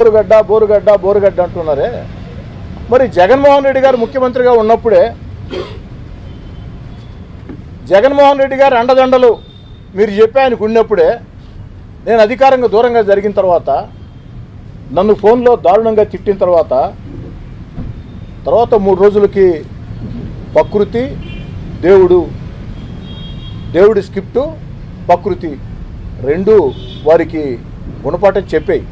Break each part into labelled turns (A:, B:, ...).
A: బోరుగడ్డ అంటున్నారే. మరి జగన్మోహన్ రెడ్డి గారు ముఖ్యమంత్రిగా ఉన్నప్పుడే జగన్మోహన్ రెడ్డి గారు అండదండలు మీరు చెప్పి ఆయనకు ఉన్నప్పుడే నేను అధికారంగా దూరంగా జరిగిన తర్వాత నన్ను ఫోన్లో దారుణంగా తిట్టిన తర్వాత 3 రోజులకి ప్రకృతి దేవుడి స్క్రిప్టు ప్రకృతి రెండు వారికి గుణపాఠం చెప్పాయి.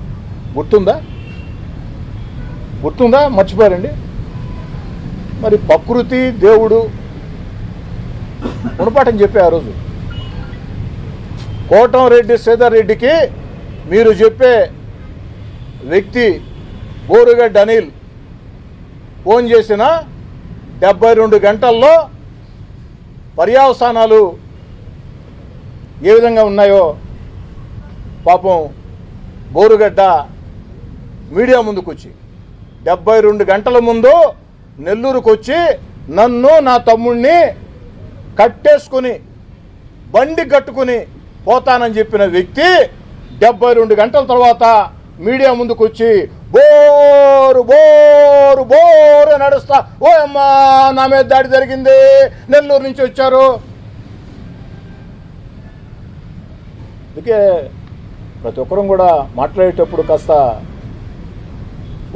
A: గుర్తుందా మర్చిపోయారండి. మరి ప్రకృతి దేవుడు గుణపాఠం చెప్పే ఆ రోజు కోటంరెడ్డి శ్రీధర్ రెడ్డికి మీరు చెప్పే వ్యక్తి బోరుగడ్డ అనిల్ ఫోన్ చేసిన 72 గంటల్లో పర్యవసానాలు ఏ విధంగా ఉన్నాయో పాపం బోరుగడ్డ మీడియా ముందుకు వచ్చి 72 గంటల ముందు నెల్లూరుకు వచ్చి నన్ను నా తమ్ముడిని కట్టేసుకుని బండి కట్టుకుని పోతానని చెప్పిన వ్యక్తి 72 గంటల తర్వాత మీడియా ముందుకు వచ్చి బోరు నడుస్తా ఓ అమ్మా నా మీద దాడి జరిగింది, నెల్లూరు నుంచి వచ్చారు. అందుకే ప్రతి ఒక్కరం కూడా మాట్లాడేటప్పుడు కాస్త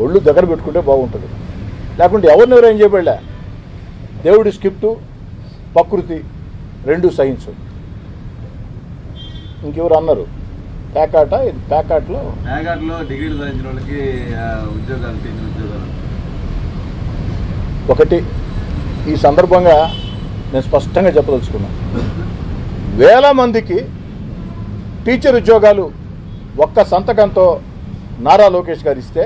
A: ఒళ్ళు దగ్గర పెట్టుకుంటే బాగుంటుంది. లేకుంటే ఎవరినెవరు ఏం చేయబడలే. దేవుడి స్క్రిప్టు ప్రకృతి రెండు సైన్స్. ఇంకెవరు అన్నారు ప్యాకాట్లో
B: డిగ్రీలు సాధించిన వాళ్ళకి ఉద్యోగాలు
A: ఒకటి ఈ సందర్భంగా నేను స్పష్టంగా చెప్పదలుచుకున్నాను. వేల మందికి టీచర్ ఉద్యోగాలు ఒక్క సంతకంతో నారా లోకేష్ గారు ఇస్తే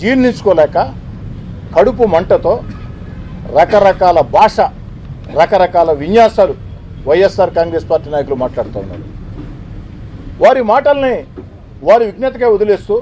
A: జీర్ణించుకోలేక కడుపు మంటతో రకరకాల భాష రకరకాల విన్యాసాలు వైఎస్ఆర్ కాంగ్రెస్ పార్టీ నాయకులు మాట్లాడుతూ ఉన్నారు. వారి మాటల్ని వారి విజ్ఞతగా వదిలేస్తూ